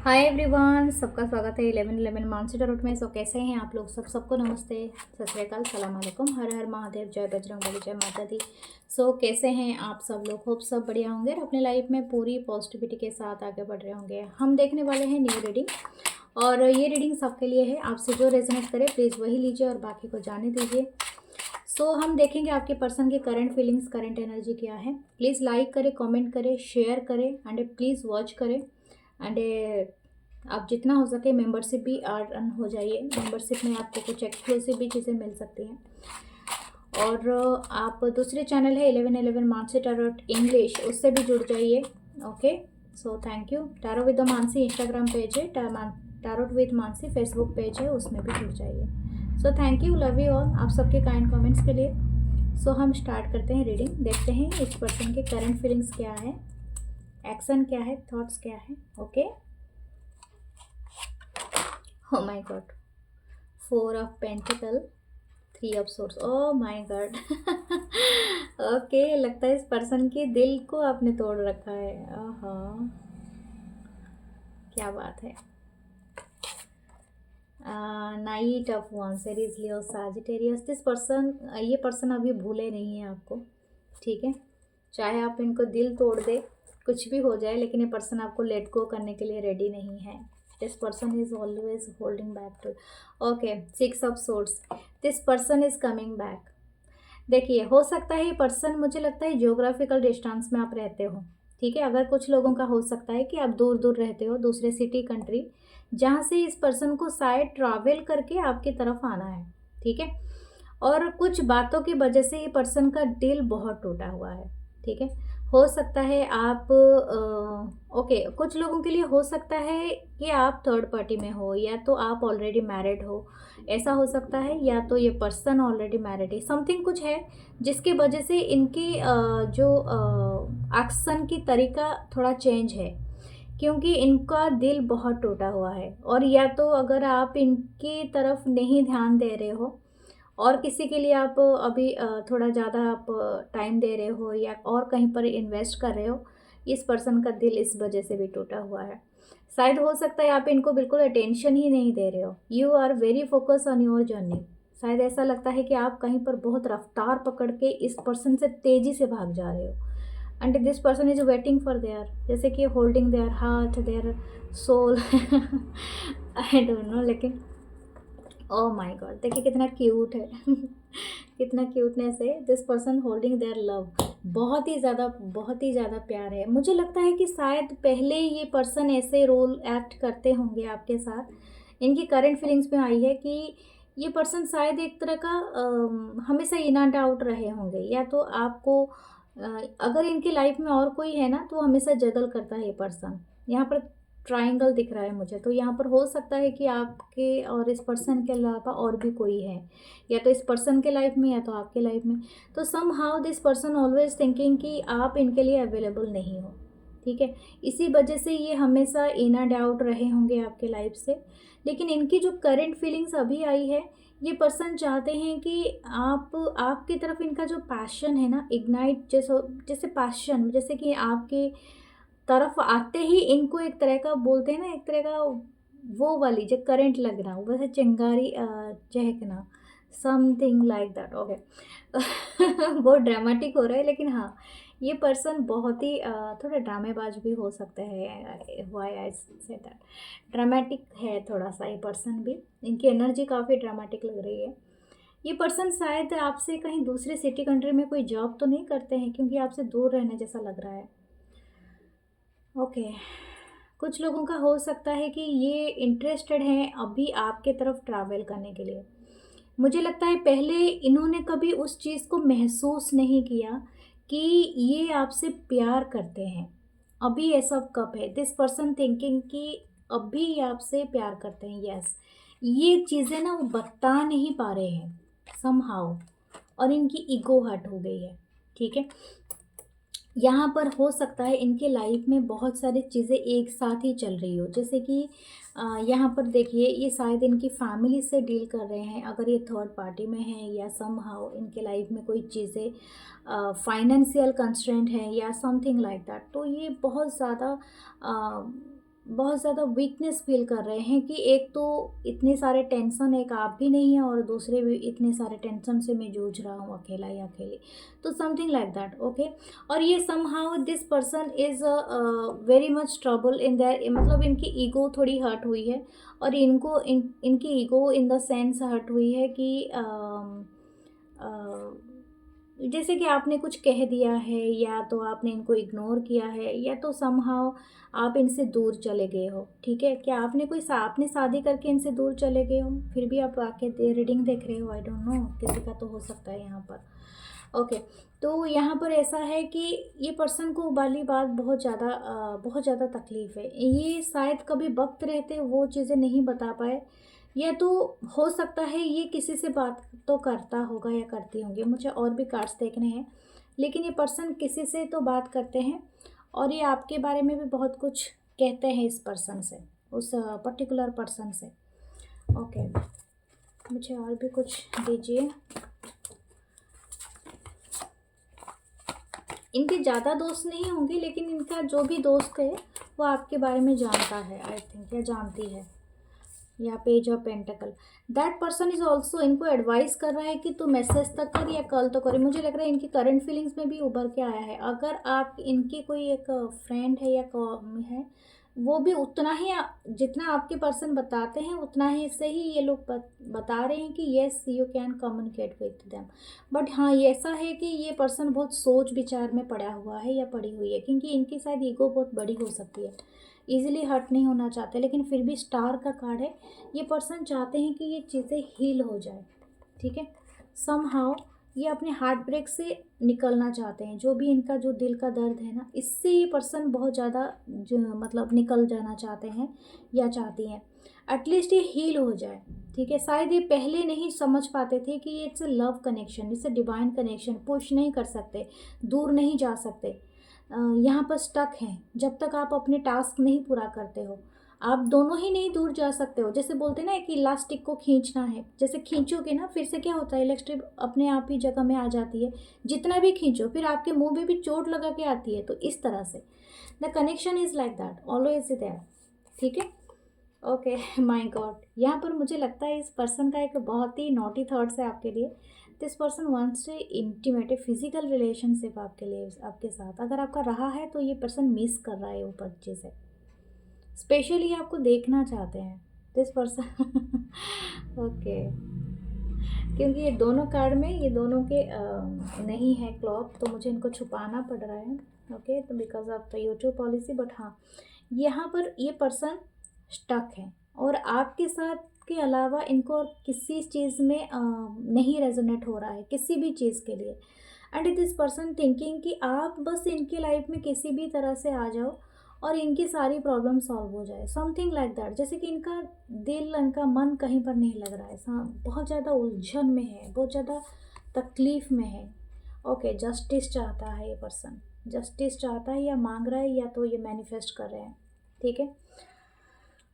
Hi everyone, सबका स्वागत है 1111 मानसी टारोट में। सो कैसे हैं आप लोग सबको नमस्ते, सत श्री अकाल, सलाम वालेकुम, हर हर महादेव, जय बजरंगबली, जय माता दी। सो कैसे हैं आप सब लोग? होप सब बढ़िया होंगे और अपने लाइफ में पूरी पॉजिटिविटी के साथ आगे बढ़ रहे होंगे। हम देखने वाले हैं न्यू रीडिंग और ये रीडिंग सबके लिए है। आपसे जो रेजोनेट करे प्लीज़ वही लीजिए और बाकी को जाने दीजिए। सो हम देखेंगे आपके पर्सन की करंट फीलिंग्स, करंट एनर्जी क्या है। प्लीज़ लाइक करें, कमेंट करें, शेयर करें एंड प्लीज़ वॉच करें एंड आप जितना हो सके मेंबरशिप भी अर्न हो जाइए। मेंबरशिप में आपको कुछ एक्सक्लूसिव भी चीज़ें मिल सकती हैं। और आप दूसरे चैनल है 1111 मानसी टारोट इंग्लिश, उससे भी जुड़ जाइए। Okay, so thank you. Tarot with the Mansi Instagram page है, tarot with Mansi Facebook page है, उसमें भी जुड़ जाइए। So thank you, love you all, आप सबके काइंड कमेंट्स के लिए। सो हम स्टार्ट करते हैं रीडिंग। देखते हैं इस पर्सन के करंट फीलिंग्स क्या है, एक्शन क्या है, थॉट्स क्या है। Okay, oh my god, 4 of Pentacle, 3 of Swords, oh my god। Okay, लगता है इस पर्सन के दिल को आपने तोड़ रखा है। हाँ, क्या बात है। Night of one, Aries, Leo, Sagittarius. This person, ये पर्सन अभी भूले नहीं है आपको, ठीक है। चाहे आप इनको दिल तोड़ दे, कुछ भी हो जाए, लेकिन ये पर्सन आपको लेट गो करने के लिए रेडी नहीं है। This person is always holding back too. Okay, 6 of Swords, this person is coming back. देखिए, हो सकता है ये पर्सन, मुझे लगता है जियोग्राफिकल डिस्टेंस में आप रहते हो, ठीक है। अगर कुछ लोगों का हो सकता है कि आप दूर दूर रहते हो, दूसरे सिटी, कंट्री, जहाँ से इस पर्सन को शायद ट्रैवल करके आपकी तरफ आना है, ठीक है। और कुछ बातों की वजह से ये पर्सन का दिल बहुत टूटा हुआ है, ठीक है। हो सकता है आप ओके, कुछ लोगों के लिए हो सकता है कि आप थर्ड पार्टी में हो, या तो आप ऑलरेडी मैरिड हो, ऐसा हो सकता है, या तो ये पर्सन ऑलरेडी मैरिड है। समथिंग कुछ है जिसकी वजह से इनकी जो एक्शन की तरीका थोड़ा चेंज है, क्योंकि इनका दिल बहुत टूटा हुआ है। और या तो अगर आप इनकी तरफ नहीं ध्यान दे रहे हो और किसी के लिए आप अभी थोड़ा ज़्यादा आप टाइम दे रहे हो, या और कहीं पर इन्वेस्ट कर रहे हो, इस पर्सन का दिल इस वजह से भी टूटा हुआ है। शायद हो सकता है आप इनको बिल्कुल अटेंशन ही नहीं दे रहे हो। You are very focus on your journey. शायद ऐसा लगता है कि आप कहीं पर बहुत रफ्तार पकड़ के इस पर्सन से तेज़ी से भाग जा रहे हो and this person is waiting for there, जैसे कि holding their heart, their soul. I don't know, लेकिन ओह माय गॉड, देखिए कितना क्यूट है। कितना क्यूटनेस है। This person holding their love, बहुत ही ज़्यादा प्यार है। मुझे लगता है कि शायद पहले ये पर्सन ऐसे रोल एक्ट करते होंगे आपके साथ। इनकी करंट फीलिंग्स में आई है कि ये पर्सन शायद एक तरह का हमेशा इन एंड आउट रहे होंगे, या तो आपको अगर इनकी लाइफ में और कोई है ना, तो हमेशा जगल करता है ये पर्सन। यहाँ पर ट्रायंगल दिख रहा है मुझे, तो यहाँ पर हो सकता है कि आपके और इस पर्सन के अलावा और भी कोई है, या तो इस पर्सन के लाइफ में या तो आपके लाइफ में। तो somehow this person always thinking कि आप इनके लिए अवेलेबल नहीं हो, ठीक है। इसी वजह से ये हमेशा इन एंड आउट रहे होंगे आपके लाइफ से। लेकिन इनकी जो करंट फीलिंग्स अभी आई है, ये पर्सन चाहते हैं कि आप, आपकी तरफ इनका जो पैशन है ना, इग्नाइट, जैसे जैसे पैशन, जैसे कि आपके तरफ आते ही इनको एक तरह का बोलते हैं ना, एक तरह का वो वाली जो करंट लगना, वैसे चिंगारी चहकना, समथिंग लाइक दैट। ओके। बहुत ड्रामेटिक हो रहा है, लेकिन हाँ, ये पर्सन बहुत ही थोड़ा ड्रामेबाज भी हो सकते हैं। Why I say that, dramatic है थोड़ा सा ये पर्सन भी। इनकी एनर्जी काफ़ी ड्रामेटिक लग रही है। ये पर्सन शायद आपसे कहीं दूसरे सिटी, कंट्री में कोई जॉब तो नहीं करते हैं, क्योंकि आपसे दूर रहने जैसा लग रहा है। ओके, कुछ लोगों का हो सकता है कि ये इंटरेस्टेड हैं अभी आपके तरफ ट्रैवल करने के लिए। मुझे लगता है पहले इन्होंने कभी उस चीज़ को महसूस नहीं किया कि ये आपसे प्यार करते हैं। अभी ऐसा कब है, दिस पर्सन थिंकिंग कि अभी ये आपसे प्यार करते हैं। यस, ये चीज़ें ना वो बता नहीं पा रहे हैं समहाउ, और इनकी ईगो हर्ट हो गई है, ठीक है। यहाँ पर हो सकता है इनके लाइफ में बहुत सारी चीज़ें एक साथ ही चल रही हो, जैसे कि यहाँ पर देखिए, ये शायद इनकी फैमिली से डील कर रहे हैं, अगर ये थर्ड पार्टी में हैं, या समहाउ इनके लाइफ में कोई चीज़ें फाइनेंशियल कंस्ट्रेंट है या समथिंग लाइक दैट। तो ये बहुत ज़्यादा बहुत ज़्यादा वीकनेस फील कर रहे हैं कि एक तो इतने सारे टेंशन, एक आप भी नहीं हैं और दूसरे भी इतने सारे टेंशन से मैं जूझ रहा हूँ अकेला या अकेली, तो समथिंग लाइक दैट। ओके, और ये somehow this person is very much trouble in there, मतलब इनकी ईगो थोड़ी हर्ट हुई है, और इनकी ego in the sense hurt हुई है कि जैसे कि आपने कुछ कह दिया है, या तो आपने इनको इग्नोर किया है, या तो समहाउ आप इनसे दूर चले गए हो। ठीक है, क्या आपने शादी करके इनसे दूर चले गए हो, फिर भी आप आके रीडिंग देख रहे हो? आई डोंट नो, किसी का तो हो सकता है यहाँ पर। ओके, तो यहाँ पर ऐसा है कि ये पर्सन को वाली बात बहुत ज़्यादा तकलीफ़ है। ये शायद कभी वक्त रहते वो चीज़ें नहीं बता पाए, या तो हो सकता है ये किसी से बात तो करता होगा या करती होंगी, मुझे और भी कार्ड्स देखने हैं, लेकिन ये पर्सन किसी से तो बात करते हैं, और ये आपके बारे में भी बहुत कुछ कहते हैं इस पर्सन से, उस पर्टिकुलर पर्सन से। ओके, मुझे और भी कुछ दीजिए। इनके ज़्यादा दोस्त नहीं होंगे, लेकिन इनका जो भी दोस्त है वो आपके बारे में जानता है, आई थिंक, या जानती है। या page of pentacle, that person is also इनको एडवाइस कर रहा है कि तू मैसेज तक कर या कल तो करे। मुझे लग रहा है इनकी करंट फीलिंग्स में भी उभर के आया है। अगर आप इनके कोई एक फ्रेंड है या है, वो भी उतना ही जितना आपके पर्सन बताते हैं उतना ही से ही ये लोग बता रहे हैं कि yes you can communicate with them. But हाँ, ये ऐसा है कि ये पर्सन बहुत सोच विचार में पड़ा हुआ है या पड़ी हुई है, क्योंकि इनकी शायद ईगो बहुत बड़ी हो सकती है, इजीली हर्ट नहीं होना चाहते, लेकिन फिर भी स्टार का कार्ड है। ये पर्सन चाहते हैं कि ये चीज़ें हील हो जाए। ठीक है, समहाउ ये अपने हार्ट ब्रेक से निकलना चाहते हैं, जो भी इनका जो दिल का दर्द है ना, इससे ये पर्सन बहुत ज़्यादा मतलब निकल जाना चाहते हैं या चाहती हैं, एटलीस्ट ये हील हो जाए। ठीक है, शायद ये पहले नहीं समझ पाते थे कि ये it's a love connection, it's a divine connection, push नहीं कर सकते, दूर नहीं जा सकते, यहाँ पर स्टक हैं। जब तक आप अपने टास्क नहीं पूरा करते हो, आप दोनों ही नहीं दूर जा सकते हो। जैसे बोलते हैं ना कि इलास्टिक को खींचना है, जैसे खींचोगे ना फिर से क्या होता है, इलेक्ट्रिक अपने आप ही जगह में आ जाती है। जितना भी खींचो फिर आपके मुंह में भी चोट लगा के आती है। तो इस तरह से the connection is like that, always is there. ठीक है, ओके, माय गॉड, यहाँ पर मुझे लगता है इस पर्सन का एक बहुत ही नॉटी थॉट्स है आपके लिए। This person wants to intimate a physical relationship आपके लिए, आपके साथ। अगर आपका रहा है तो ये पर्सन मिस कर रहा है ऊपर चीज़ें, स्पेशली आपको देखना चाहते हैं दिस पर्सन। ओके, क्योंकि ये दोनों कार्ड में ये दोनों के नहीं है क्लॉथ, तो मुझे इनको छुपाना पड़ रहा है। ओके, तो because of the YouTube policy. But हाँ, यहाँ पर ये पर्सन स्टक है, और आपके साथ के अलावा इनको और किसी चीज़ में नहीं रेजोनेट हो रहा है, किसी भी चीज़ के लिए। एंड दिस पर्सन थिंकिंग कि आप बस इनके लाइफ में किसी भी तरह से आ जाओ और इनकी सारी प्रॉब्लम सॉल्व हो जाए, समथिंग लाइक दैट। जैसे कि इनका दिल, इनका मन कहीं पर नहीं लग रहा है, बहुत ज़्यादा उलझन में है, बहुत ज़्यादा तकलीफ़ में है। ओके, जस्टिस चाहता है ये पर्सन, जस्टिस चाहता है या मांग रहा है, या तो ये मैनिफेस्ट कर रहे हैं। ठीक है,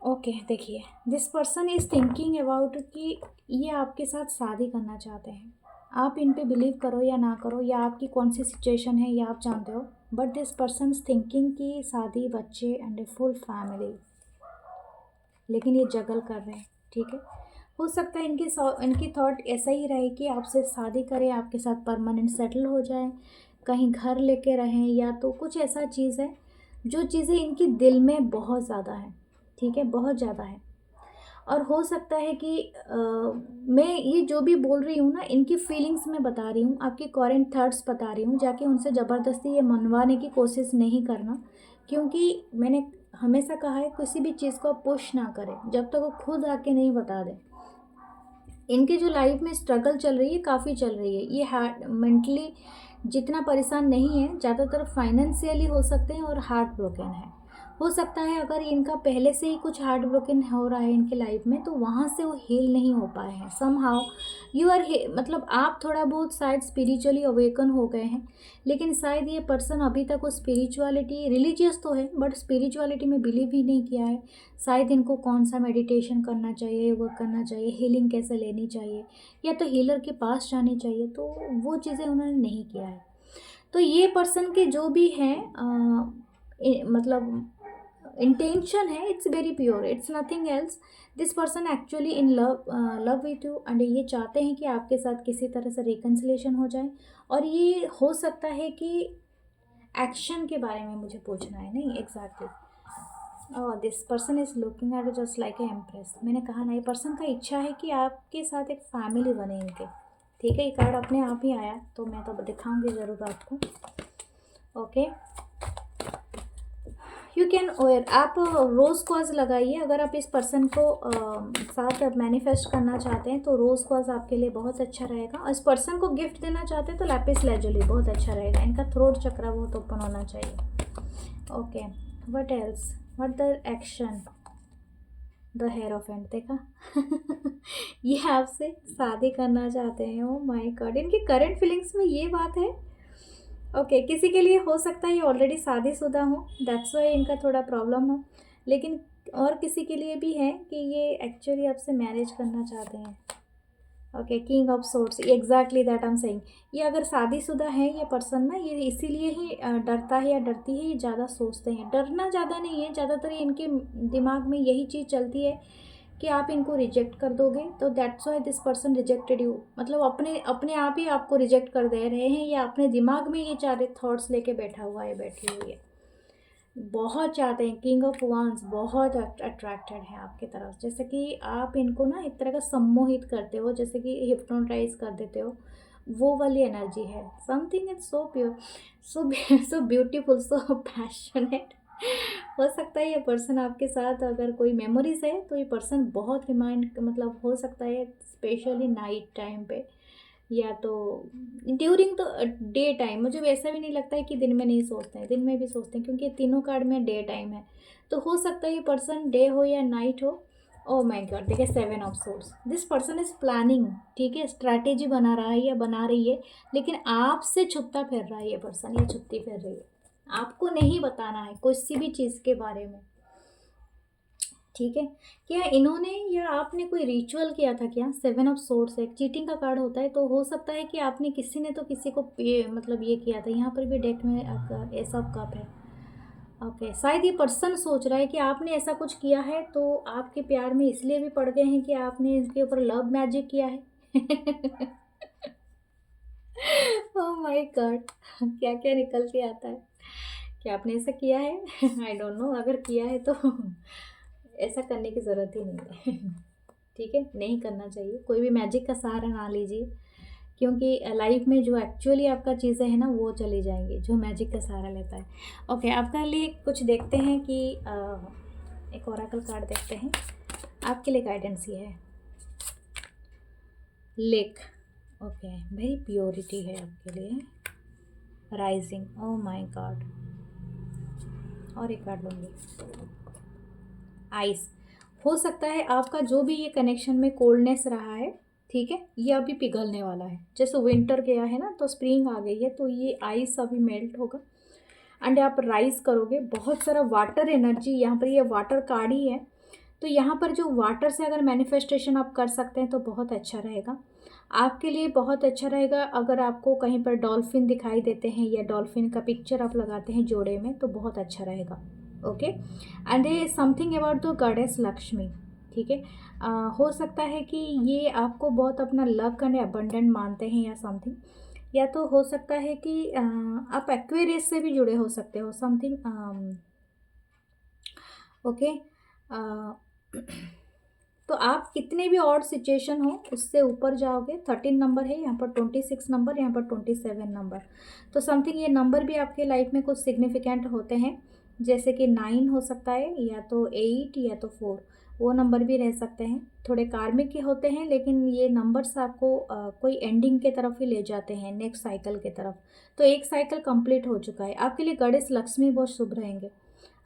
ओके, देखिए, this person is thinking about कि ये आपके साथ शादी करना चाहते हैं। आप इन पे बिलीव करो या ना करो, या आपकी कौन सी सिचुएशन है ये आप जानते हो, बट दिस पर्सन थिंकिंग कि शादी, बच्चे एंड ए फुल फैमिली, लेकिन ये जगल कर रहे हैं। ठीक है, हो सकता है इनकी थॉट ऐसा ही रहे कि आपसे शादी करें, आपके साथ परमानेंट सेटल हो जाए, कहीं घर लेके रहें, या तो कुछ ऐसा चीज़ है जो चीज़ें इनकी दिल में बहुत ज़्यादा है। ठीक है, बहुत ज़्यादा है। और हो सकता है कि मैं ये जो भी बोल रही हूँ ना, इनकी फीलिंग्स में बता रही हूँ, आपके करंट थॉट्स बता रही हूँ। जाके उनसे ज़बरदस्ती ये मनवाने की कोशिश नहीं करना, क्योंकि मैंने हमेशा कहा है किसी भी चीज़ को पुश ना करें जब तक वो खुद आके नहीं बता दे। इनके जो लाइफ में स्ट्रगल चल रही है, काफ़ी चल रही है। ये हार्ट मेंटली जितना परेशान नहीं है, ज़्यादातर फाइनेंशियली हो सकते हैं और हार्ट ब्रोकन है। हो सकता है अगर इनका पहले से ही कुछ हार्ट ब्रोकन हो रहा है इनके लाइफ में, तो वहाँ से वो हील नहीं हो पाए हैं। समहाउ यू आर, मतलब आप थोड़ा बहुत शायद स्पिरिचुअली अवेकन हो गए हैं, लेकिन शायद ये पर्सन अभी तक वो स्पिरिचुअलिटी, रिलीजियस तो है बट स्पिरिचुअलिटी में बिलीव ही नहीं किया है। शायद इनको कौन सा मेडिटेशन करना चाहिए, योगा करना चाहिए, हीलिंग कैसे लेनी चाहिए, या तो हीलर के पास जानी चाहिए, तो वो चीज़ें उन्होंने नहीं किया है। तो ये पर्सन के जो भी हैं मतलब इंटेंशन है, it's very pure, it's nothing else. This person actually in love with you and ये चाहते हैं कि आपके साथ किसी तरह से रिकन्सिलेशन हो जाए। और ये हो सकता है कि एक्शन के बारे में मुझे पूछना है, नहीं exactly. This person is looking at just like a empress. मैंने कहा ना, ये पर्सन का इच्छा है कि आपके साथ एक फैमिली बने इनके। ठीक है, ये कार्ड अपने आप ही आया तो मैं तो दिखाऊंगी ज़रूर आपको। ओके, यू कैन वेयर, आप रोज़ क्वाज लगाइए। अगर आप इस पर्सन को साथ मैनिफेस्ट करना चाहते हैं तो रोज़ क्वाज आपके लिए बहुत अच्छा रहेगा। और इस पर्सन को गिफ्ट देना चाहते हैं तो लैपिस लेजुली बहुत अच्छा रहेगा। इनका थ्रोट चक्र बहुत ओपन होना चाहिए। Okay, what else, what the action, the hierophant, देखा ये आपसे शादी करना चाहते हैं। ओ माय गॉड, इनकी करंट फीलिंग्स में ये बात है। ओके, किसी के लिए हो सकता है ये ऑलरेडी शादीशुदा हो, दैट्स वाई इनका थोड़ा प्रॉब्लम हो। लेकिन और किसी के लिए भी है कि ये एक्चुअली आपसे मैरिज करना चाहते हैं। Okay, king of swords, exactly that I am saying. ये अगर शादीशुदा है ये पर्सन ना, ये इसीलिए ही डरता है या डरती है, ये ज़्यादा सोचते हैं। डरना ज़्यादा नहीं है, ज़्यादातर इनके दिमाग में यही चीज़ चलती है कि आप इनको रिजेक्ट कर दोगे, तो that's why this person rejected you. मतलब अपने अपने आप ही आपको रिजेक्ट कर दे रहे हैं, या अपने दिमाग में ये सारे थॉट्स लेके बैठा हुआ है, बैठी हुई है। बहुत चाहते हैं, किंग ऑफ वांस, बहुत अट्रैक्टेड है आपकी तरफ। जैसे कि आप इनको ना एक तरह का सम्मोहित करते हो, जैसे कि हिप्नोटाइज कर देते हो, वो वाली एनर्जी है। Something is so pure, so so beautiful, so passionate. हो सकता है ये पर्सन आपके साथ अगर कोई मेमोरीज है तो ये पर्सन बहुत रिमाइंड, मतलब हो सकता है स्पेशली नाइट टाइम पे, या तो ड्यूरिंग द डे टाइम। मुझे वैसा भी नहीं लगता है कि दिन में नहीं सोचते हैं, दिन में भी सोचते हैं, क्योंकि ये तीनों कार्ड में डे टाइम है। तो हो सकता है ये पर्सन डे हो या नाइट हो। ओ माय गॉड, देखिए 7 of swords, this person is planning. ठीक है, स्ट्रैटेजी बना रहा है या बना रही है, लेकिन आपसे छुट्टा फिर रहा है ये पर्सन, या छुट्टी फिर रही है। आपको नहीं बताना है किसी भी चीज़ के बारे में। ठीक है, क्या इन्होंने या आपने कोई रिचुअल किया था क्या? 7 ऑफ सोर्ड्स एक चीटिंग का कार्ड होता है, तो हो सकता है कि आपने किसी ने तो किसी को मतलब ये किया था। यहाँ पर भी डेक में एस ऑफ कप है। ओके, शायद ये पर्सन सोच रहा है कि आपने ऐसा कुछ किया है तो आपके प्यार में इसलिए भी पड़ गए हैं कि आपने इसके ऊपर लव मैजिक किया है। ओह माय गॉड, क्या क्या निकल के आता है। क्या आपने ऐसा किया है? आई डोंट नो, अगर किया है तो ऐसा करने की ज़रूरत ही नहीं है। ठीक है, नहीं करना चाहिए। कोई भी मैजिक का सहारा ना लीजिए, क्योंकि लाइफ में जो एक्चुअली आपका चीज़ें हैं ना वो चली जाएंगी, जो मैजिक का सहारा लेता है। ओके, आपके लिए कुछ देखते हैं कि एक ओरेकल कार्ड देखते हैं। आपके लिए गाइडेंस ये है, लेक। ओके, वेरी प्योरिटी है आपके लिए। राइजिंग, ओह माय गॉड, और एक कार्ड लूँगी, आइस। हो सकता है आपका जो भी ये कनेक्शन में कोल्डनेस रहा है, ठीक है, ये अभी पिघलने वाला है। जैसे विंटर गया है ना तो स्प्रिंग आ गई है, तो ये आइस अभी मेल्ट होगा एंड आप राइज करोगे। बहुत सारा वाटर एनर्जी, यहाँ पर ये वाटर कार्ड ही है, तो यहाँ पर जो वाटर से अगर मैनिफेस्टेशन आप कर सकते हैं तो बहुत अच्छा रहेगा आपके लिए। बहुत अच्छा रहेगा अगर आपको कहीं पर डॉल्फिन दिखाई देते हैं या डॉल्फिन का पिक्चर आप लगाते हैं जोड़े में, तो बहुत अच्छा रहेगा। ओके, एंड ये something about the goddess Lakshmi. ठीक है, हो सकता है कि ये आपको बहुत अपना लक एंड अबंडेंट मानते हैं या समथिंग, या तो हो सकता है कि आप एक्वेरियस से भी जुड़े हो सकते हो, समथिंग। ओके, तो आप कितने भी ऑड सिचुएशन हो उससे ऊपर जाओगे। 13 नंबर है यहाँ पर, 26 नंबर, यहाँ पर 27 नंबर, तो समथिंग ये नंबर भी आपके लाइफ में कुछ सिग्निफिकेंट होते हैं। जैसे कि 9 हो सकता है, या तो 8, या तो 4, वो नंबर भी रह सकते हैं। थोड़े कार्मिक के होते हैं, लेकिन ये नंबर्स आपको कोई एंडिंग के तरफ ही ले जाते हैं, नेक्स्ट साइकिल के तरफ। तो एक साइकिल कंप्लीट हो चुका है आपके लिए। गॉडेस लक्ष्मी बहुत शुभ रहेंगे,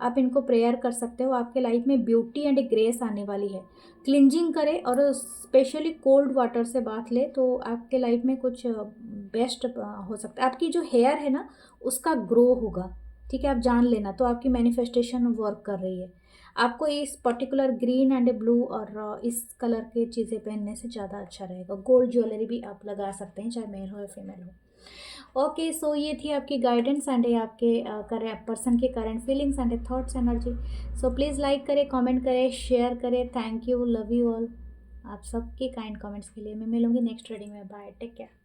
आप इनको प्रेयर कर सकते हो। आपके लाइफ में ब्यूटी एंड ग्रेस आने वाली है। क्लिंजिंग करें और स्पेशली कोल्ड वाटर से बाथ ले तो आपके लाइफ में कुछ बेस्ट हो सकता है। आपकी जो हेयर है ना उसका ग्रो होगा। ठीक है, आप जान लेना, तो आपकी मैनिफेस्टेशन वर्क कर रही है। आपको इस पर्टिकुलर ग्रीन एंड ब्लू और इस कलर के चीज़ें पहनने से ज़्यादा अच्छा रहेगा। गोल्ड ज्वेलरी भी आप लगा सकते हैं, चाहे मेल हो या फीमेल हो। ओके, सो ये थी आपकी गाइडेंस एंड ये आपके पर्सन के current feelings and thoughts energy. So please like करें, कमेंट करें, शेयर करें। Thank you, love you all. आप सबके काइंड कमेंट्स के लिए मैं मिलूंगी नेक्स्ट रीडिंग में। Bye, take care.